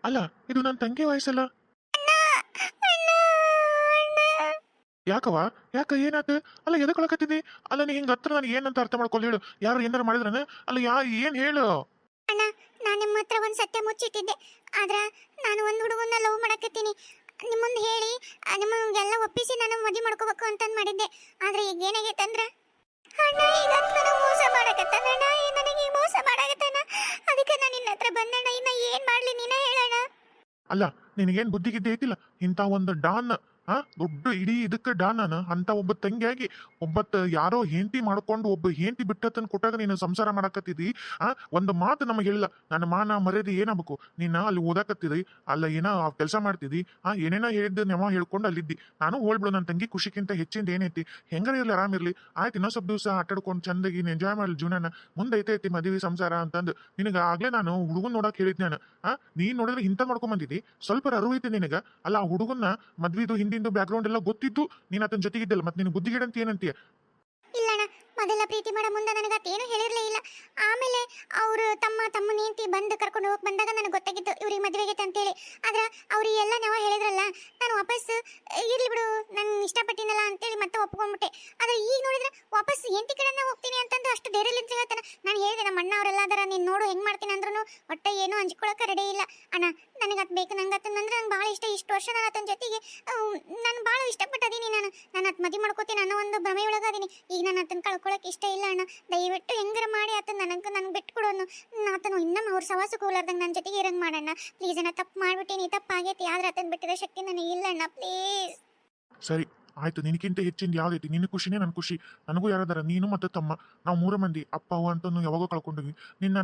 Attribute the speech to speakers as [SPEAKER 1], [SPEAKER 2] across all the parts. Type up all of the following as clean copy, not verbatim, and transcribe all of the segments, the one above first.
[SPEAKER 1] ಅಲ್ಲ, ಇದು ನನ್ನ ತಂಗಿ ವಯಸ್ಸಲ್ಲ. ಯಾಕವ? ಯಾಕ ಏನಾತ? ಅಲ್ಲ ಎದಕೊಳಕತ್ತಿದಿ? ಅಲ್ಲ ನೀ ಹಿಂಗ ಹತ್ರ ನನಗೆ ಏನಂತ ಅರ್ಥ ಮಾಡ್ಕೊಳ್ಳಿ ಹೇಳು. ಯಾರು ಏನಾರ ಮಾಡಿದ್ರನ? ಅಲ್ಲ ಏನ್ ಹೇಳು?
[SPEAKER 2] ಅಣ್ಣ, ನಾನು ನಿಮ್ಮ ಹತ್ರ ಒಂದು ಸತ್ಯ ಮುಚ್ಚಿಟ್ಟಿದ್ದೆ. ಆದ್ರೆ ನಾನು ಒಂದು ಹುಡುಗನ್ನ ಲವ್ ಮಾಡಕತ್ತೀನಿ. ನಿಮ್ಮ ಮುಂದೆ ಹೇಳಿ ನಿಮಗೆಲ್ಲ ಒಪ್ಪಿಸಿ ನಾನು ಮದುವೆ ಮಾಡ್ಕೋಬೇಕು ಅಂತಂದು ಮಾಡಿದ್ದೆ. ಆದ್ರೆ ಈಗ ಏನಾಗೈತೆ ಅಂದ್ರೆ ಅಣ್ಣ ಈಗ ನನಗೆ ಮೋಸ ಮಾಡಕತ್ತಾನ. ಅಣ್ಣ ನನಗೆ ಮೋಸ ಮಾಡಕತ್ತಾನ. ಅದಕ್ಕೆ ನಾನು ನಿನ್ನ ಹತ್ರ ಬಂದಣ್ಣ. ಇನ್ನ ಏನ್ ಮಾಡ್ಲಿ ನೀನ ಹೇಳಣ್ಣ.
[SPEAKER 1] ಅಲ್ಲ ನಿನಗೇನ್ ಬುದ್ಧಿಗಿದ್ದೆ ಐತಿಲ್ಲ? ಇಂಥ ಒಂದು ಡಾನ್ ದೊಡ್ಡ ಇಡೀ ಇದಕ್ಕೆ ಡಾನ್ ಅಂತ ಒಬ್ಬ ತಂಗಿಯಾಗಿ ಒಬ್ಬತ್ತ ಯಾರೋ ಹೆಂಡತಿ ಮಾಡ್ಕೊಂಡು ಒಬ್ಬ ಹೆಂಡತಿ ಬಿಟ್ಟತನ್ ಕೊಟ್ಟಾಗ ನೀನು ಸಂಸಾರ ಮಾಡಕತ್ತಿದಿ. ಒಂದು ಮಾತು ನಮಗೆ ಹೇಳಿಲ್ಲ. ನನ್ನ ಮಾನ ಮರ್ಯಾದೆ ಏನಾಗಬೇಕು? ನೀನ ಅಲ್ಲಿ ಓದಾಕತ್ತಿದಿ, ಅಲ್ಲ ಏನೋ ಕೆಲಸ ಮಾಡ್ತಿದಿ, ಏನೇನೋ ಹೇಳಿದ್ದು ನೆವ ಹೇಳ್ಕೊಂಡು ಅಲ್ಲಿದ್ದಿ. ನಾನು ಹೋಗ್ಬಿಡು, ನನ್ನ ತಂಗಿ ಖುಷಿಗಿಂತ ಹೆಚ್ಚಿಂದ ಏನೈತಿ? ಹೆಂಗಾರ ಇರ್ಲಿ, ಆರಾಮಿರ್ಲಿ, ಆಯ್ತು ಇನ್ನೊಂದು ಸ್ವಲ್ಪ ದಿವಸ ಆಟಾಡ್ಕೊಂಡು ಚಂದಾಗಿ ಎಂಜಾಯ್ ಮಾಡಲಿ ಜೀವನ. ಮುಂದೆ ಐತಿ ಮದುವೆ ಸಂಸಾರ ಅಂತಂದು ನಿನಗೆ ಆಗ್ಲೇ ನಾನು ಹುಡುಗನ್ ನೋಡಕ್ ಹೇಳಿದ್ ನಾನು. ನೀನ್ ನೋಡಿದ್ರೆ ಇಂಥ ಮಾಡ್ಕೊಂಡ್ ಬಂದಿದ್ದಿ, ಸ್ವಲ್ಪ ಅರಿವು ಐತಿ ನಿನಗ. ಅಲ್ಲ ಆ ಹುಡುಗನ್ನ ಮದ್ವಿದು ಹಿಂದಿಂದು ಬ್ಯಾಕ್ಗ್ರೌಂಡ್ ಎಲ್ಲ ಗೊತ್ತಿತ್ತು, ನೀನ್ ಆತನ ಜೊತೆಗಿದ್ದಲ್ಲ, ಮತ್ತೆ ನಿನ್ ಬುದ್ಧಿಗಿಡಂತ ಏನಂತೀಯ?
[SPEAKER 2] ಇಲ್ಲಣ್ಣ, ಮೊದಲ ಪ್ರೀತಿ ಮಾಡೋ ಮುಂದೆ ನನಗೆ ಅದೇನು ಹೇಳಿರಲೇ ಇಲ್ಲ. ಆಮೇಲೆ ಅವರು ತಮ್ಮ ನೀಂತಿ ಬಂದು ಕರ್ಕೊಂಡು ಹೋಗಿ ಬಂದಾಗ ನನಗೆ ಗೊತ್ತಾಗಿತ್ತು ಇವ್ರಿಗೆ ಮದುವೆ ಆಗೈತೆ ಅಂತೇಳಿ. ಆದ್ರೆ ಅವ್ರಿಗೆ ಎಲ್ಲ ನಾವು ಹೇಳಿದ್ರಲ್ಲ, ನಾನು ವಾಪಸ್ ಇರ್ಲಿ ಬಿಡು ನಾನು ಇಷ್ಟಪಟ್ಟಿನಲ್ಲ ಅಂತೇಳಿ ಮತ್ತೆ ಒಪ್ಕೊಂಡ್ಬಿಟ್ಟೆ. ಆದ್ರೆ ಈಗ ನೋಡಿದ್ರೆ ವಾಪಸ್ ಎಂಟಿ ಕಡೆನೇ ಹೋಗ್ತೀನಿ ಅಂತಂದು ಅಷ್ಟು ಧೈರ್ಯಲಿಂದ ಹೇಳ್ತಾನೆ. ನಾನು ಹೇಳಿದೆ ನಮ್ಮ ಅಣ್ಣ ಅವರೆಲ್ಲ ಅದರ ನೀನು ನೋಡು ಹೆಂಗೆ ಮಾಡ್ತೀನಿ ಅಂದ್ರೂ ಒಟ್ಟ ಏನೂ ಹಂಚ್ಕೊಳಕ್ಕೆ ರೆಡಿ ಇಲ್ಲ. ಅಣ್ಣ ನನಗೆ ಅದು ಬೇಕು, ನಂಗೆ ಆತನ ಅಂದ್ರೆ ನಂಗೆ ಭಾಳ ಇಷ್ಟ. ಇಷ್ಟು ವರ್ಷ ನಾನು ಆತನ ಜೊತೆಗೆ ನಾನು ಭಾಳ ಇಷ್ಟಪಟ್ಟದೀನಿ. ನಾನು ಅದು ಮದುವೆ ಮಾಡ್ಕೋತೀನಿ ಅನ್ನೋ ಒಂದು ಭ್ರಮೆ ಒಳಗಾದೀನಿ. ಈಗ ನಾನು ಆತನ ಕಳ್ಕೊಳಕ್ಕೆ ಇಷ್ಟ ಇಲ್ಲ ಅಣ್ಣ. ದಯವಿಟ್ಟು ಹೆಂಗಾರ ಮಾಡಿ ಆತನ ನನಗೆ ಬಿಟ್ಟು ಕೊಡೋನು. ಆತನು ಇನ್ನೊಮ್ಮೆ ಅವ್ರ ಸವಾಸಕ್ಕೆ ಹೋಗ್ಲಾರ್ದಂಗೆ ನನ್ನ ಜೊತೆಗೆ ಇರಂಗೆ ಮಾಡೋಣ ಪ್ಲೀಸ್ ಅಣ್ಣ. ತಪ್ಪು ಮಾಡ್ಬಿಟ್ಟಿನಿ, ತಪ್ಪಾಗೈತಿ. ಆದ್ರೆ ಆತನ ಬಿಟ್ಟಿರೋ ಶಕ್ತಿ ನನಗೆ ಇಲ್ಲ ಅಣ್ಣ, ಪ್ಲೀಸ್.
[SPEAKER 1] ಸರಿ ಆಯ್ತು, ನಿನಗಿಂತ ಹೆಚ್ಚಿಂದ ಯಾವ್ದೈತಿ? ನಿನ್ನ ಖುಷಿನೇ ನನ್ನ ಖುಷಿ. ನನಗೂ ಯಾರದಾರ, ನೀನು ಮತ್ತೆ ತಮ್ಮ, ನಾವು 3 ಮಂದಿ. ಅಪ್ಪ ಅವ್ವ ಅಂತೂ ಯಾವಾಗೋ ಕಳ್ಕೊಂಡ್ವಿ.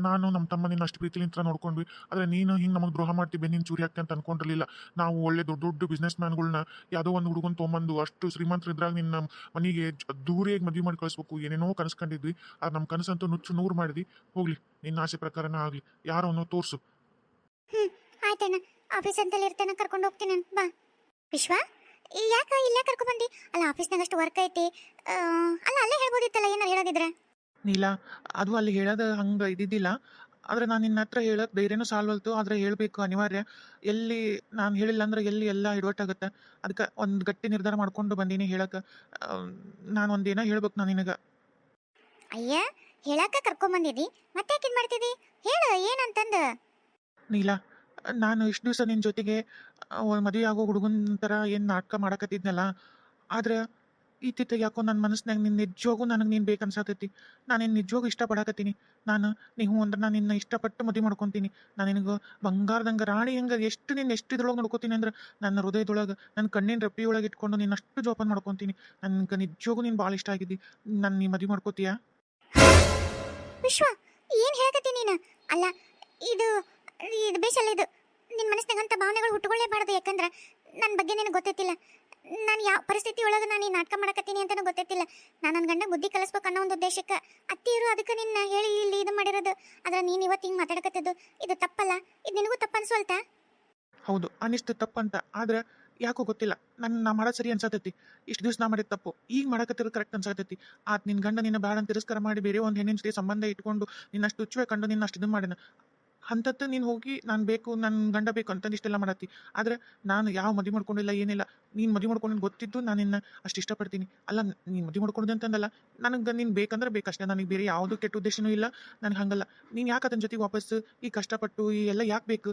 [SPEAKER 1] ನಾನು ನಮ್ಮ ತಮ್ಮ ನಿನ್ನ ಅಷ್ಟು ಪ್ರೀತಿಲಿಂತ ನೋಡ್ಕೊಂಡ್ವಿ. ಆದರೆ ನೀನು ಹಿಂಗೆ ನಮಗೆ ದ್ರೋಹ ಮಾಡ್ತೀವಿ, ನೀನು ಚೂರಿ ಹಾಕ್ತಿ ಅಂತ ಅನ್ಕೊಂಡಿರಲಿಲ್ಲ. ನಾವು ಒಳ್ಳೆ ದೊಡ್ಡ ದೊಡ್ಡ ಬಿಸ್ನೆಸ್ ಮ್ಯಾನ್ಗಳನ್ನ ಯಾವುದೋ ಒಂದು ಹುಡುಗನ್ ತೊಗೊಂಬಂದು ಅಷ್ಟು ಶ್ರೀಮಂತರಿದ್ರಾಗ ನಿನ್ನ ಮನೆಗೆ ದೂರಿಯಾಗಿ ಮದುವೆ ಮಾಡಿ ಕಳಿಸ್ಬೇಕು ಏನೇನೋ ಕನಸ್ಕೊಂಡಿದ್ವಿ. ಅದು ನಮ್ಮ ಕನಸಂತೂ ನುಚ್ಚು ನೂರು ಮಾಡಿದ್ವಿ. ಹೋಗ್ಲಿ, ನಿನ್ನ ಆಸೆ ಪ್ರಕಾರನೇ ಆಗಲಿ, ಯಾರೋ ಅನ್ನೋ ತೋರಿಸು.
[SPEAKER 2] ಆಯ್ತಣ್ಣ, ಆಫೀಸ್ ಅಂತಲ್ಲಿ ಇರ್ತಾನೆ, ಕರ್ಕೊಂಡು ಹೋಗ್ತೀನಿ ಬಾ. ವಿಶ್ವ, ಯಾಕ ಇಲ್ಲೇ ಕರ್ಕೊಂಡು ಬಂದಿ? ಅಲ್ಲ ಆಫೀಸ್ನಾಗ ಅಷ್ಟು ವರ್ಕ್ ಐತಿ, ಅಲ್ಲ ಅಲ್ಲೇ ಹೇಳ್ಬೋದಿತ್ತಲ್ಲ ಏನಾರು ಹೇಳೋದಿದ್ರೆ.
[SPEAKER 3] ನೀಲಾ, ಅದು ಅಲ್ಲಿ ಹೇಳೋದು ಹಂಗೆ ಇದ್ದಿದ್ದಿಲ್ಲ. ಆದರೆ ನಾನು ನಿನ್ನ ಹತ್ರ ಹೇಳೋದು ಧೈರ್ಯನೂ ಸಾಲ್ವಲ್ತು. ಆದರೆ ಹೇಳಬೇಕು ಅನಿವಾರ್ಯ. ಎಲ್ಲಿ ನಾನು ಹೇಳಿಲ್ಲ ಅಂದ್ರೆ ಎಲ್ಲಿ ಎಲ್ಲ ಎಡವಟ್ಟಾಗುತ್ತೆ. ಅದಕ್ಕೆ ಒಂದು ಗಟ್ಟಿ ನಿರ್ಧಾರ ಮಾಡ್ಕೊಂಡು ಬಂದೀನಿ ಹೇಳಕ್ಕೆ. ನಾನು ಒಂದೇನೋ ಹೇಳ್ಬೇಕು ನಾನು ನಿನಗೆ.
[SPEAKER 2] ಅಯ್ಯ, ಹೇಳಕ್ಕ ಕರ್ಕೊಂಬಂದಿದ್ದಿ, ಮತ್ತೆ ಯಾಕೆ ಮಾಡ್ತಿದ್ದಿ? ಹೇಳು ಏನಂತಂದು.
[SPEAKER 3] ನೀಲಾ, ನಾನು ಇಷ್ಟು ದಿವಸ ನಿನ್ನ ಜೊತೆಗೆ ಮದುವೆ ಆಗೋ ಹುಡುಗನ ಥರ ಏನು ನಾಟಕ ಮಾಡಕತ್ತಿದ್ನಲ್ಲ, ಆದ್ರೆ ಇತ್ತಿತ್ತ ಯಾಕೋ ನನ್ನ ಮನಸ್ಸಿನಾಗ ನಿನ್ನ ನಿಜವಾಗೂ ನನಗೆ ನೀನು ಬೇಕನ್ಸತೈತಿ. ನಾನು ನಿನ್ನ ನಿಜವಾಗೂ ಇಷ್ಟಪಡಕತ್ತೀನಿ. ನೀವು ಅಂದ್ರೆ ನಾನು ನಿನ್ನ ಇಷ್ಟಪಟ್ಟು ಮದುವೆ ಮಾಡ್ಕೊತೀನಿ. ನಾನು ನಿನಗೆ ಬಂಗಾರದಂಗೆ ರಾಣಿ ಹಂಗೆ ಎಷ್ಟು ಇದ್ರೊಳಗೆ ನೋಡ್ಕೊತೀನಿ ಅಂದ್ರೆ ನನ್ನ ಹೃದಯದೊಳಗೆ ನನ್ನ ಕಣ್ಣಿನ ರಪ್ಪಿಯೊಳಗೆ ಇಟ್ಕೊಂಡು ನೀನು ಅಷ್ಟು ಜೋಪಾನ ಮಾಡ್ಕೊತೀನಿ. ನನಗೆ ನಿಜವಾಗೂ ನೀನು ಭಾಳ ಇಷ್ಟ ಆಗಿದ್ದಿ. ನಾನು ನೀ ಮದುವೆ ಮಾಡ್ಕೋತೀಯಾ?
[SPEAKER 2] ವಿಶ್ವ, ಏನು ಹೇಳಕತ್ತಿ ನೀನು? ಅಲ್ಲ ಇದು ಇದು ಬೇಸಲ್ಲ. ಇದು ನಿನ್ನ ಮನಸ್ಸಿನಾಗಂತ ಭಾವನೆಗಳು ಹುಟ್ಟುಕೊಳ್ಳೇಬಾರ್ದು. ಯಾಕಂದ್ರೆ ನನ್ನ ಬಗ್ಗೆ ನಿನಗೆ ಗೊತ್ತೈತಿಲ್ಲ. ನಾನು ಯಾವ ಪರಿಸ್ಥಿತಿ ಒಳಗೆ ನಾನು ಈ ನಾಟಕ ಮಾಡಕತ್ತೀನಿ ಅಂತಲೂ ಗೊತ್ತೈತಿಲ್ಲ. ನಾನು ನನ್ನ ಗಂಡ ಬುದ್ಧಿ ಕಲಿಸ್ಬೇಕು ಅನ್ನೋ ಒಂದು ಉದ್ದೇಶಕ್ಕೆ ಅತ್ತಿಯರು ಅದಕ್ಕೆ ನಿನ್ನ ಹೇಳಿ ಇಲ್ಲಿ ಇದು ಮಾಡಿರೋದು. ಆದ್ರೆ ನೀನು ಇವತ್ತು ಹಿಂಗೆ ಮಾತಾಡಕತ್ತಿದ್ದು ಇದು ತಪ್ಪಲ್ಲ. ಇದು ನಿನಗೂ ತಪ್ಪು ಅನ್ಸೋಲ್ತಾ?
[SPEAKER 3] ಹೌದು, ಅನಿಸ್ತು ತಪ್ಪಂತ. ಆದ್ರೆ ಯಾಕೋ ಗೊತ್ತಿಲ್ಲ, ನಾ ಮಾಡೋದು ಸರಿ ಅನ್ಸತೈತಿ. ಇಷ್ಟು ದಿವಸ ನಾ ಮಾಡಿದ ತಪ್ಪು ಈಗ ಮಾಡಕತ್ತಿರೋದು ಕರೆಕ್ಟ್ ಅನ್ಸತೈತಿ. ನಿನ್ನ ಗಂಡ ನಿನ್ನ ಬ್ಯಾಡ ಅಂತ ತಿರಸ್ಕಾರ ಮಾಡಿ ಬೇರೆ ಒಂದು ಹೆಣ್ಣಿನ ಜೊತೆ ಸಂಬಂಧ ಇಟ್ಕೊಂಡು ನಿನ್ನಷ್ಟು ಹುಚ್ಚುವೆ ಕಂಡು ನಿನ್ನ ಅಷ್ಟು ಇದು ಮಾಡಿನ ಅಂಥದ್ದು ನೀನು ಹೋಗಿ ನಾನು ಬೇಕು, ನನ್ನ ಗಂಡ ಬೇಕು ಅಂತಂದು ಇಷ್ಟೆಲ್ಲ ಮಾಡತ್ತಿ. ಆದರೆ ನಾನು ಯಾವ ಮದುವೆ ಮಾಡ್ಕೊಂಡಿಲ್ಲ, ಏನಿಲ್ಲ. ನೀನು ಮದುವೆ ಮಾಡ್ಕೊಂಡು ಗೊತ್ತಿದ್ದು ನಾನು ನಿನ್ನ ಅಷ್ಟು ಇಷ್ಟಪಡ್ತೀನಿ. ಅಲ್ಲ, ನೀನು ಮದುವೆ ಮಾಡ್ಕೊಂಡಿದ್ದೆ ಅಂತಂದಲ್ಲ, ನನಗೆ ನೀನು ಬೇಕಂದ್ರೆ ಬೇಕಷ್ಟೇ. ನನಗೆ ಬೇರೆ ಯಾವುದೂ ಕೆಟ್ಟ ಉದ್ದೇಶನೂ ಇಲ್ಲ. ನನಗೆ ಹಂಗಲ್ಲ. ನೀನು ಯಾಕೆ ಅದನ್ನ ಜೊತೆಗೆ ವಾಪಸ್ಸು ಈ ಕಷ್ಟಪಟ್ಟು ಈ ಎಲ್ಲ ಯಾಕೆ ಬೇಕು?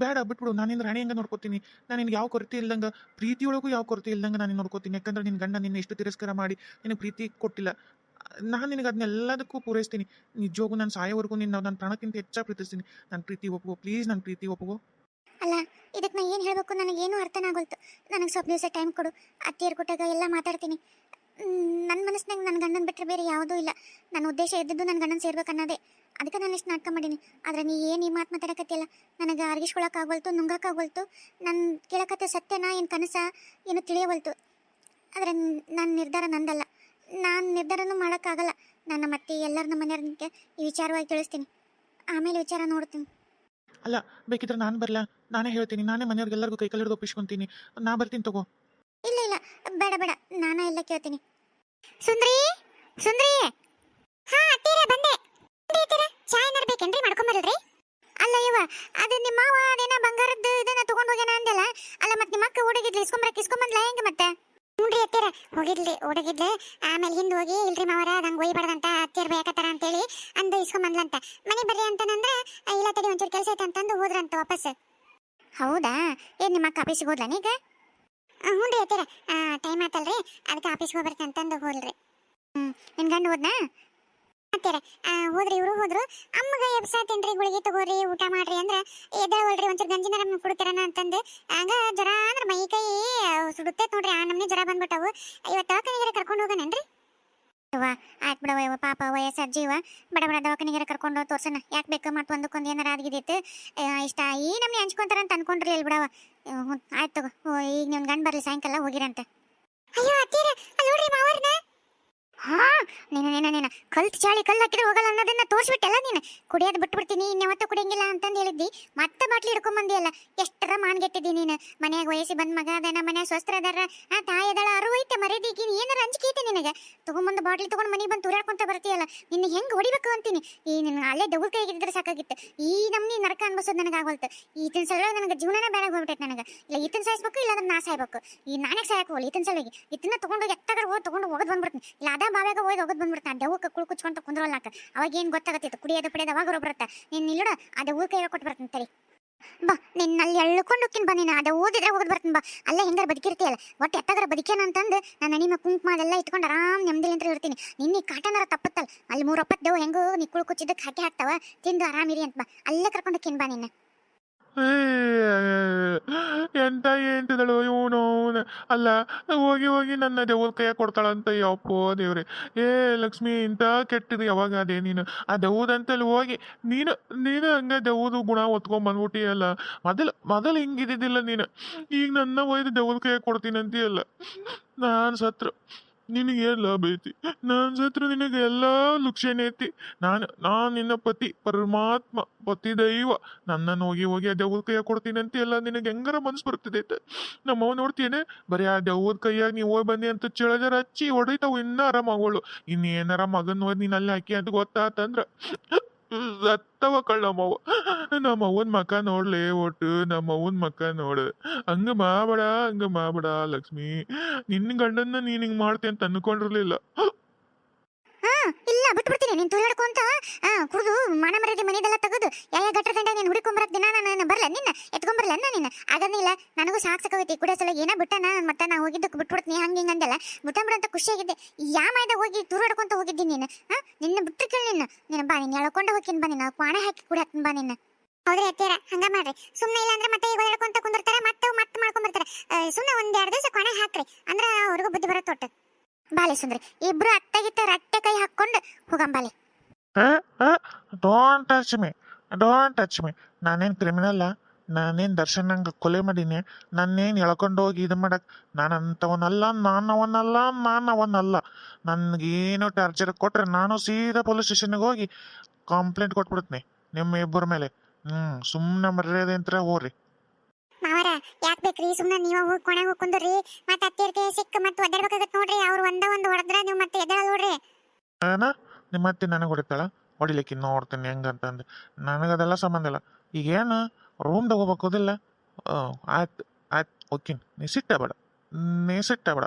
[SPEAKER 3] ಬೇಡ, ಬಿಟ್ಬಿಡು. ನಾನಿಂದ ರಾಣಿ ಹಂಗೆ ನೋಡ್ಕೋತೀನಿ. ನಾನು ನಿನ್ಗೆ ಯಾವ ಕೊರತೆ ಇಲ್ದಂಗೆ, ಪ್ರೀತಿಯೊಳಗೂ ಯಾವ ಕೊರತೆ ಇಲ್ದಂಗೆ ನಾನು ನೋಡ್ಕೋತೀನಿ. ಯಾಕಂದ್ರೆ ನಿನ್ನ ಗಂಡ ನಿನ್ನ ಎಷ್ಟು ತಿರಸ್ಕಾರ ಮಾಡಿ ನಿನಗೆ ಪ್ರೀತಿ ಕೊಟ್ಟಿಲ್ಲ. ನಾನು ನಿನಗೆ ಅದನ್ನೆಲ್ಲದಕ್ಕೂ ಪೂರೈಸ್ತೀನಿ. ನಿಜವಾಗೂ ನಾನು ಸಾಯೋವರೆಗೂ ನನ್ನ ಪ್ರಾಣಕ್ಕಿಂತ ಹೆಚ್ಚಾಗಿ ಪ್ರೀತಿಸ್ತೀನಿ. ನನ್ನ ಪ್ರೀತಿ ಒಪ್ಪುಗೋ ಪ್ಲೀಸ್, ನನ್ನ ಪ್ರೀತಿ ಒಪ್ಪುಗೋ.
[SPEAKER 2] ಅಲ್ಲ, ಇದಕ್ಕೆ ನಾನು ಏನು ಹೇಳಬೇಕು ನನಗೇನು ಅರ್ಥನಾಗೋಲ್ತು. ನನಗೆ ಸ್ವಲ್ಪ ದಿವಸ ಟೈಮ್ ಕೊಡು. ಅತ್ತಿಯರು ಕೊಟ್ಟಾಗ ಎಲ್ಲ ಮಾತಾಡ್ತೀನಿ. ನನ್ನ ಮನಸ್ಸಿನಾಗ ನನ್ನ ಗಂಡನ ಬಿಟ್ಟರೆ ಬೇರೆ ಯಾವುದೂ ಇಲ್ಲ. ನನ್ನ ಉದ್ದೇಶ ಇದ್ದಿದ್ದು ನನ್ನ ಗಂಡನ ಸೇರ್ಬೇಕು ಅನ್ನೋದೇ. ಅದಕ್ಕೆ ನಾನು ಇಷ್ಟು ನಾಟಕ ಮಾಡೀನಿ. ಆದರೆ ನೀ ಏನು ಈ ಮಾತು ಮಾತಾಡಕತ್ತಿಲ್ಲ, ನನಗೆ ಅರ್ಗಿಸ್ಕೊಳಕ್ಕಾಗವಲ್ತು, ನುಂಗಕ್ಕಾಗವಲ್ತು. ನಾನು ಕೇಳಕತ್ತೆ ಸತ್ಯನ ಏನು ಕನಸ ಏನು ತಿಳಿಯವಲ್ತು. ಆದರೆ ನನ್ನ ನಿರ್ಧಾರ ನಂದಲ್ಲ. ನಾನು ನಿರ್ಧಾರನೂ ಮಾಡೋಕ್ಕಾಗಲ್ಲ. ನನ್ನ ಮತ್ತೆ ಎಲ್ಲರ ನಮ್ಮ ಮನೆಯವ್ರಿಗೆ ಈ ವಿಚಾರವಾಗಿ ತಿಳಿಸ್ತೀನಿ. ಆಮೇಲೆ ವಿಚಾರ ನೋಡ್ತೀನಿ.
[SPEAKER 3] ಅಲ್ಲ, ಬೇಕಿದ್ರೆ ನಾನು ಬರಲ್ಲ, ನಾನೇ ಹೇಳ್ತೀನಿ. ನಾನೇ ಮನೆಯವ್ರಿಗೆಲ್ಲರಿಗೂ ಕೈ ಹಿಡಿದು ಒಪ್ಪಿಸ್ಕೊತೀನಿ. ನಾ ಬರ್ತೀನಿ ತಗೋ.
[SPEAKER 2] ಇಲ್ಲ ಇಲ್ಲ, ಬೇಡ ಬೇಡ, ನಾನೇ ಎಲ್ಲ ಕೇಳ್ತೀನಿ. ಸುಂದ್ರಿ, ಸುಂದ್ರಿ. ಹಾ ಅತ್ತೀರ ಬಂದೆ. ಚಾ ಏನಾರು ಬೇಕೇನ್ರಿ? ಮಾಡ್ಕೊಂಬರಲ್ರಿ? ಅಲ್ಲ ಇವ ಅದು ನಿಮ್ಮ ಮಾವ ಅದೇನ ಬಂಗಾರದ್ದು ಇದನ್ನ ತಗೊಂಡ್ ಹೋಗ್ಯಾನ ಅಂದಲ್ಲ. ಅಲ್ಲ ಮತ್ತೆ ನಿಮ್ಮ ಅಕ್ಕ ಹುಡುಗಿದ್ಲಿ ಇಸ್ಕೊಂಬಂದ್ಲ ಹೆಂಗ ಮತ್ತೆ? ನೋಡ್ರಿ ಅತ್ತೆರ ಹುಡುಗಿದ್ಲೆ ಆಮೇಲೆ ಹಿಂದ್ ಹೋಗಿ ಇಲ್ರಿ ಮಾವರ ನಂಗೆ ಒಯ್ಬಾರ್ದಂತ ಅತ್ತೆರ್ ಬೇಕತ್ತಾರ ಅಂತೇಳಿ ಅಂದು ಇಸ್ಕೊಂಬಂದ್ಲಂತ. ಮನೆ ಬರ್ರಿ ಅಂತಂದ್ರೆ ಇಲ್ಲ ತಡಿ ಒಂಚೂರು ಕೆಲಸ ಐತೆ ಅಂತಂದು ಹೋದ್ರಂತ ವಾಪಸ್. ಹೌದಾ? ಏನ್ ನಿಮ್ಮ ಅಕ್ಕ ಆಫೀಸಿಗೆ ಹೋದ್ಲ ಈಗ? ಹ್ಞೂ ರೀ ಅತ್ತೆರ ಟೈಮ್ ಆತಲ್ರಿ ಅದಕ್ಕೆ ಆಫೀಸ್ಗೆ ಹೋಗ್ಬರ್ತೀನಿ ಅಂತಂದು ಹೋಲ್ರಿ. ನಿನ್ ಗಂಡು ಹೋದ್ನಾ? ಅತ್ತೆರ ಹೋದ್ರಿ, ಇವರು ಹೋದ್ರು. ಅಮ್ಮಗ ಎಬ್ಸಾತೇನ್ರಿ ಗುಳಿಗೆ ತಗೋರಿ ಊಟ ಮಾಡ್ರಿ ಅಂದ್ರೆ ಎದ್ದೇಳ್ರಿ ಒಂಚೂರು ಗಂಜಿನ ಕುಡ್ತಿರನ ಅಂತಂದು ಹಂಗ ಜ್ವರ ಅಂದ್ರೆ ಮೈ ಕೈ ಸುಡುತ್ತೈತ್ ನೋಡ್ರಿ. ಆ ನಮ್ನಿ ಜ್ವರ ಬಂದ್ಬಿಟ್ಟವು. ಇವತ್ತು ದವಾಖಾನಿಗೆ ಕರ್ಕೊಂಡು ಹೋಗೋಣೇನ್ರಿ? ಆಯ್ತು ಬಿಡವ ಇವ ಪಾಪ ವಯಸ್ಸು ಅಜ್ಜಿವ ಬಡ ದವಾಖಾನಿಗೆ ಕರ್ಕೊಂಡು ತೋರ್ಸನ. ಯಾಕೆ ಬೇಕು ಮತ್ತೆ ಒಂದಕ್ಕೊಂದು ಏನಾರ ಆಗಿದ್ದಿತ್ತು ಇಷ್ಟ ಈ ನಮ್ನಿ ಹಂಚ್ಕೊಂತಾರ ಅಂತ ಅನ್ಕೊಂಡ್ರಿ ಅಲ್ಲಿ ಬಿಡವ. ಆಯ್ತು ತಗೋ, ಈಗ ನಿಮ್ ಗಂಡು ಬರ್ಲಿ ಸಾಯಂಕಾಲ ಹೋಗಿರಂತೆ. ಅಯ್ಯೋ ಅತ್ತೀರ ಅಲ್ಲಿ ನೋಡ್ರಿ ಮಾವರ್ನ. ಹಾ ನೀನ ಕಲ್ತ್ ಚಾಳಿ ಕಲ್ಲು ಹಾಕಿದ್ರೆ ಹೋಗಲ್ಲ ಅನ್ನೋದನ್ನ ತೋರಿಸ್ಬಿಟ್ಟಲ್ಲ ನೀನು. ಕುಡಿಯೋದು ಬಿಟ್ಬಿಡ್ತೀನಿ ಇನ್ನೆವತ್ತ ಕುಡಿಯಂಗಿಲ್ಲ ಅಂತಂದು ಹೇಳಿದ್ದಿ. ಮತ್ತೆ ಬಾಟ್ಲಿ ಹಿಡ್ಕೊಂಬಂದಿಯಲ್ಲ. ಎಷ್ಟರ ಮಾನ್ಗೆಟ್ಟಿದ್ದಿ ನೀನು. ಮನ್ಯಾಗ ವಯಸ್ಸಿ ಬಂದ್ ಮಗ ಅದಾನ, ಮನ್ಯಾಗ ಸ್ವಸ್ತ್ರ ಅದಾರ, ತಾಯಿ ಅದಾಳ, ಅರುವೈತೆ ಮರ್ಯಾದಿಗೆ ಏನಾರ ಅಂಜಿಕೆ ಐತೆ ನಿನಗೆ? ತಗೊಂಬಂದು ಬಾಟ್ಲಿ ತಗೊಂಡು ಮನೆಗೆ ಬಂದು ತುರಾಡ್ಕೊಂತ ಬರ್ತೀಯಲ್ಲ. ನಿನ್ನ ಹೆಂಗೆ ಹೊಡಿಬೇಕು ಅಂತೀನಿ. ಈ ನಿನ್ನ ಅಲ್ಲೇ ಡಬಲ್ ಕೈಗಿದ್ರೆ ಸಾಕಾಗಿತ್ತು. ಈ ನಮ್ನಿ ನರಕ ಅನ್ಬಸೋದು ನನಗೆ ಆಗೋಲ್ತು. ಈತಿನ ಸಲುವಾಗಿ ನನಗೆ ಜೀವನನೇ ಬೇಡ ಹೋಗ್ಬಿಟ್ಟೈತೆ ನನಗೆ. ಇಲ್ಲ ಈತನ ಸಾಯಿಸ್ಬೇಕು ಇಲ್ಲ ಅಂದ್ರೆ ನಾ ಸಾಯ್ಬೇಕು. ಈ ನಾನೇ ಸಾಯಕ್ಕೆ ಹೋಗಲ್ಲ ಈತನ ಸಲುವಾಗಿ. ಇದನ್ನ ತಗೊಂಡೋಗಿ ಎತ್ತಾಗ ಹೋಗಿ ತಗೊಂಡು ಹೋಗೋದು ಬಂದ್ಬಿಡ್ತೀನಿ. ಇಲ್ಲ ಅದ ಬಾವ್ಯಾಗ ಹೋಗಿ ಹೋಗೋದು ಬಂದ್ಬಿಡ್ತಾನೆ. ದೆವ್ವಕ್ಕೆ ಕುಚ್ಕೊಂತ ಕುಂದ್ರಲ್ಲಾಕ ಅವಾಗ ಏನು ಗೊತ್ತಾಗತ್ತಿತ್ತು. ಕುಡಿಯೋದು ಪಡಿಯೋದು ಅವಾಗ ಬರುತ್ತೆ. ನೀನು ಇಲ್ಲೋಡ ಅದ ಊರ್ ಕೈ ಕೊಟ್ಟು ಬರ್ತೀನಿ ತರಿ. ಬಾ ನಿನ್ನಲ್ಲಿ ಎಳ್ಕೊಂಡು ಹೋಗ್ತೀನಿ. ಬಾ ನೀನು ಅದ ಓದಿದ್ರೆ ಹೋಗೋದು ಬರ್ತೀನಿ. ಬಾ ಅಲ್ಲೇ ಹೆಂಗಾರ ಬದುಕಿರ್ತೀಯಲ್ಲ ಒಟ್ಟು ಎತ್ತಾಗರ ಬದುಕೇನ ಅಂತಂದು ನಾನು ನಿಮ್ಮ ಕುಂಕುಮ ಅದೆಲ್ಲ ಇಟ್ಕೊಂಡು ಆರಾಮ್ ನೆಮ್ಮದಿಲಿಂತ ಇರ್ತೀನಿ. ನಿನ್ನೆ ಕಾಟನಾರ ತಪ್ಪತ್ತಲ್ಲ ಅಲ್ಲಿ 3 ದೇವ್ ಹೆಂಗೋ ನಿಕ್ಕುಳು ಕುಚ್ಚಿದ್ದಕ್ಕೆ ಹಾಕಿ ಹಾಕ್ತಾವ ತಿಂದು ಆರಾಮಿರಿ ಅಂತ. ಬಾ ಅಲ್ಲೇ ಕರ್ಕೊಂಡು ಹೋಗ್ತೀನಿ ಬಾ ನಿನ್ನ.
[SPEAKER 1] ಎಂತ ಎಂತಿದಳು ಇವನು. ಅಲ್ಲ ಹೋಗಿ ಹೋಗಿ ನನ್ನ ದೆವ್ವದ ಕೈಯಾಗ ಕೊಡ್ತಾಳಂತ. ಯಪ್ಪೋ ದೇವ್ರೆ. ಲಕ್ಷ್ಮಿ ಇಂಥ ಕೆಟ್ಟಿದ್ದು ಯಾವಾಗ ಅದೇ ನೀನು ಆ ದೆವ್ವದಂತಲ್ಲಿ ಹೋಗಿ ನೀನು ನೀನು ಹಂಗ ದೆವ್ವದು ಗುಣ ಹೊತ್ಕೊಂಡ್ ಬಂದ್ಬಿಟ್ಟಿಯಲ್ಲ. ಮೊದಲು ಹಿಂಗಿದ್ದಿದ್ದಿಲ್ಲ ನೀನು. ಈಗ ನನ್ನ ಒಯ್ದು ದೆವ್ವದ ಕೈಯಾಗ ಕೊಡ್ತೀನಿ ಅಂತೀಯಲ್ಲ. ನಾನು ಸತ್ರು ನಿನಗೆ ಲಾಭ ಐತಿ, ನಾನು ಸತ್ರು ನಿನಗೆ ಎಲ್ಲ ಲುಕ್ಷಣೆ ಐತಿ. ನಾನು ನಿನ್ನ ಪತಿ ಪರಮಾತ್ಮ ಪತಿ ದೈವ. ನನ್ನನ್ನು ಹೋಗಿ ಹೋಗಿ ಆ ದೆವ್ವದ ಕೈಯಾಗ ಕೊಡ್ತೀನಿ ಅಂತೀಯಲ್ಲ. ನಿನಗೆ ಹೆಂಗಾರ ಮನ್ಸು ಬರ್ತಿದೈತೆ. ನಮ್ಮವ್ ನೋಡ್ತೀನಿ ಬರೀ ಆ ದೆವ್ವದ ಕೈಯಾಗ ನೀವು ಹೋಗಿ ಬನ್ನಿ ಅಂತ ಚಿಳಜರ ಹಚ್ಚಿ ಹೊಡಿತಾವು. ಇನ್ನೂ ಆರಾಮಾಗೋಳು. ಇನ್ನೇನಾರ ಮಗನ್ ಹೋಗಿ ನೀನು ಅಲ್ಲಿ ಹಾಕಿ ಅಂತ ಗೊತ್ತಾತಂದ್ರ ಸತ್ತವ ನಮ್ಮವ್ವನ ಮಕ ನೋಡ್ಲೆ ಒಟ್ಟು. ನಮ್ಮವ್ವನ ಮಕ ನೋಡು. ಹಂಗ ಮಾಡಬೇಡ ಲಕ್ಷ್ಮಿ. ನಿನ್ನ ಗಂಡನ್ನ ನೀನ್ ಹಿಂಗ್ ಮಾಡ್ತಿ ಅಂತ ಅನ್ಕೊಂಡಿರ್ಲಿಲ್ಲ.
[SPEAKER 2] ಇಲ್ಲ ಬಿಟ್ಬಿಡ್ತೀನಿ. ನೀನು ತುಳಿಯಾಡ್ಕೊಂತ ಕುಡಿದು ಮಾನ ಮರ್ಯಾದೆ ಮನೆದೆಲ್ಲ ತೆಗೆದು ಯಾವ ಗಟ್ರ ಗಂಡ ನೀನು ಹುಡುಕೊಂಬರಕ್ ದಿನ ನಾನು ಬರಲ್ಲ ನಿನ್ನ ಎತ್ಕೊಂಬರಲ್ಲ ನಿನ್ನ ಆಗನಿಲ್ಲ. ನನಗೂ ಸಾಕೈತಿ ಕುಡಿಯೋ ಸಲ ಏನೋ ಬಿಟ್ಟನ ಮತ್ತೆ ನಾ ಹೋಗಿದ್ದಕ್ಕೆ ಬಿಟ್ಬಿಡ್ತೀನಿ ಹಂಗೆ ಹಿಂಗೆ ಅಂದೆಲ್ಲ ಬಿಟ್ಟಂಬಿಡಂತ ಖುಷಿಯಾಗಿದ್ದೆ. ಯಾವ ಮೈದಾಗ ಹೋಗಿ ತುರಾಡ್ಕೊಂತ ಹೋಗಿದ್ದೀನಿ ನೀನು. ನಿನ್ನ ಬಿಟ್ಟರೆ ಕೇಳಿ ನೀನು ಬಾ ನೀನು ಎಳ್ಕೊಂಡು ಹೋಗ್ತೀನಿ. ಬಾ ನೀನು ಪಾಣ ಹಾಕಿ ಕುಡಿ ಹಾಕ್ತೀನಿ ಬಾ ನಿನ್ನ. ಹೌದ್ರಿ ಅತ್ತೀರ ಹಂಗ ಮಾಡ್ರಿ. ಸುಮ್ಮನೆ ಇಲ್ಲ ಅಂದ್ರೆ ಮತ್ತೆ ಈಗ ಹೇಳ್ಕೊಂತ ಕುಂದಿರ್ತಾರೆ ಮತ್ತೆ ಮಾಡ್ಕೊಂಡ್ಬರ್ತಾರೆ. ಸುಮ್ಮನೆ 1-2 ದಿವಸ ಕೊನೆ ಹಾಕ್ರಿ ಅಂದ್ರೆ ಅವ್ರಿಗೂ ಬುದ್ಧಿ ಬರೋ ತೊಟ್ಟು. ಬಾಲೆ ಸುಂದ್ರಿ ಇಬ್ರು ಅಟ್ಟಗಿತ್ತ ರಟ್ಟೆ ಕೈ ಹಾಕೊಂಡು ಹೋಗಂಬಾಲೆ.
[SPEAKER 3] Don't touch me. ನಾನೇನು ಕ್ರಿಮಿನಲ್ಲ. ನಾನೇನು ದರ್ಶನ್ ನಂಗೆ ಕೊಲೆ ಮಾಡೀನಿ. ನಾನೇನು ಎಳ್ಕೊಂಡು ಹೋಗಿ ಇದು ಮಾಡಕ್ಕೆ ನಾನವನಲ್ಲ. ನನಗೇನು ಟಾರ್ಚರ್ ಕೊಟ್ರೆ ನಾನು ಸೀದಾ ಪೊಲೀಸ್ ಸ್ಟೇಷನ್ಗೆ ಹೋಗಿ ಕಂಪ್ಲೇಂಟ್ ಕೊಟ್ಬಿಡ್ತೀನಿ ನಿಮ್ಮ ಇಬ್ಬರ ಮೇಲೆ. ಸುಮ್ಮನೆ ಮರ್ಯಾದೆ ಅಂತ ಹೋಗ್ರಿ.
[SPEAKER 2] ಮಾವರ ಯಾಕೆ ಬೇಕ್ರಿ ಸುಮ್ಮನೆ ನೀವು ಹೋಗಿ ಕೊನೆಗೆ ಹೋಗಿ ಕುಂದ್ರಿ. ಮತ್ತೆ ಅತ್ತಿಯರ್ಗೆ ಸಿಕ್ಕ ಮತ್ತೆ ಒದ್ದಾಡ್ಬೇಕಾಗತ್ತೆ ನೋಡ್ರಿ. ಅವ್ರು ಒಂದು ಹೊಡೆದ್ರೆ ನೀವು ಮತ್ತೆ ಎದ್ದೇಳ ನೋಡ್ರಿ.
[SPEAKER 3] ನಿಮ್ಮ ಅತ್ತೆ ನನಗೆ ಹೊಡಿತಾಳ ಹೊಡಿಲಿಕ್ಕೆ ನೋಡ್ತೀನಿ ಹೆಂಗಂತಂದು. ನನಗದೆಲ್ಲ ಸಂಬಂಧ ಇಲ್ಲ. ಈಗೇನು ರೂಮ್ದಾಗ ಹೋಗ್ಬೇಕೋದಿಲ್ಲ. ಆಯ್ತು ಹೋಗ್ತೀನಿ. ನೀ ಸಿಟ್ಟಬೇಡ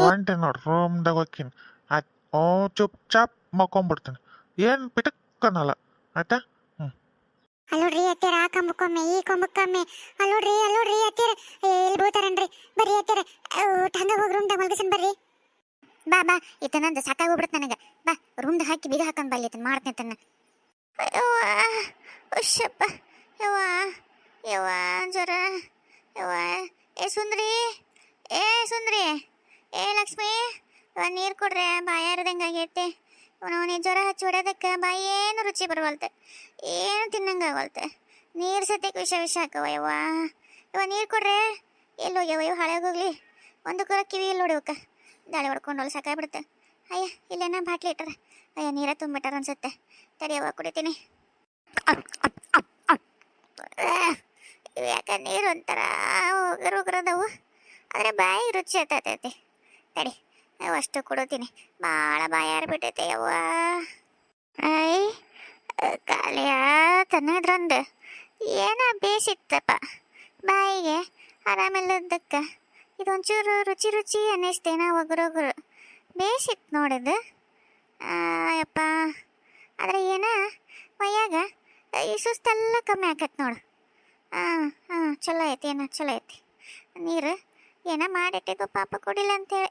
[SPEAKER 3] ಹೊಂಟೆ ನೋಡ್ರಿ ರೂಮ್ದಾಗ ಹೋಗ್ತೀನಿ. ಆಯ್ತು ಚುಪ್ ಚಾಪ್ ಮಕ್ಕೊಂಬಿಡ್ತೀನಿ. ಏನು ಪಿಟಕ್ಕನಲ್ಲ ಆಯ್ತಾ.
[SPEAKER 2] ಅಲ್ಲೋಡ್ರಿ ಅತ್ತೀರ ಆ ಕಂಬಕ್ಕೊಮ್ಮೆ ಈ ಕಂಬಕ್ಕೊಮ್ಮೆ ಅಲ್ಲೋಡ್ರಿ ಅತ್ತೀರ ಎಲ್ಲಿ ಬೀಳ್ತಾರನ್ರಿ. ಬರ್ರಿ ಅತ್ತೀರ ಹಂಗ ಹೋಗಿ ರೂಮ್ದಾಗ ಮಲ್ಗಿಸನ್ ಬರ್ರಿ. ಬಾ ಇತನಂದು ಸಾಕಾಗೋಗ್ಬಿಡುತ್ತೆ ನನಗೆ. ಬಾ ರೂಮ್ದಾಗ ಹಾಕಿ ಬೀಗ ಹಾಕೊಂಡ್ ಬಲ್ಲಿ ಇದನ್ನ ಮಾಡ್ತೀನಿ ತನ್ನ. ಉಶಪ್ಪ ಯವ್ವ ಜ್ವರ ಯವ್ವ. ಸುಂದ್ರಿ ಲಕ್ಷ್ಮಿ ನೀರು ಕೊಡ್ರೆ ಬಾಯಾರದಂಗಾಗೈತೆ. ಅವನಿಗೆ ಜ್ವರ ಹಚ್ಚಿ ಹೊಡ್ಯೋದಕ್ಕೆ ಬಾಯಿ ಏನು ರುಚಿ ಬರವಲ್ತೆ, ಏನು ತಿನ್ನಂಗಾಗವಲ್ತೆ. ನೀರು ಸತ್ಯಕ್ಕೆ ವಿಷ ಹಾಕವ ಯವ್ವ ನೀರು ಕೊಡ್ರೆ. ಎಲ್ಲಿ ಹೋಗ್ಯವ ಇವು ಹಾಳಾಗೋಗ್ಲಿ. ಒಂದು ಕಿವಿ ಎಲ್ಲಿ ಹೊಡಿವಕ್ಕ ದಾಳಿ ಹೊಡ್ಕೊಂಡು ಅಲ್ಲಿ ಸಾಕಾಗ್ಬಿಡುತ್ತೆ. ಅಯ್ಯ ಇಲ್ಲೇನ ಬಾಟ್ಲಿ ಇಟ್ಟಾರ. ಅಯ್ಯ ನೀರ ತುಂಬಿಟ್ಟಾರ ಅನ್ಸುತ್ತೆ. ತಡಿಯವ್ವ ಕುಡಿತೀನಿ. ಯಾಕೆ ನೀರು ಒಂಥರ ಉಗುರದವು ಆದರೆ ಬಾಯಿ ರುಚಿ ಹತ್ತೈತಿ. ತಡಿ ಅಷ್ಟು ಕುಡಿತೀನಿ. ಭಾಳ ಬಾಯಾರು ಬಿಟ್ಟೈತೆ ಯವ್ವ. ಕಾಲಿಯ ತನ್ನದ್ರಂದು ಏನ ಬೇಸಿತ್ತಪ್ಪ ಬಾಯಿಗೆ ಆರಾಮಿಲ್ಲದಕ್ಕೆ ಇದೊಂಚೂರು ರುಚಿ ರುಚಿ ಅನ್ನಿಸ್ತೇನ ಒಗರೊಗರು ಬೇಸಿತ್ತು ನೋಡಿದ್ದು ಯಪ್ಪ ಆದ್ರೆ ಏನ ಮೈಯಾಗ ಈ ಸುಸ್ತೆಲ್ಲ ಕಮ್ಮಿ ಆಕೈತೆ ನೋಡು ಚಲೋ ಐತಿ ಏನ ಚಲೋ ಐತಿ ನೀರು ಏನ ಮಾಡಿಟ್ಟಿದ್ದು ಪಾಪ ಕುಡಿಲ್ಲ ಅಂತೇಳಿ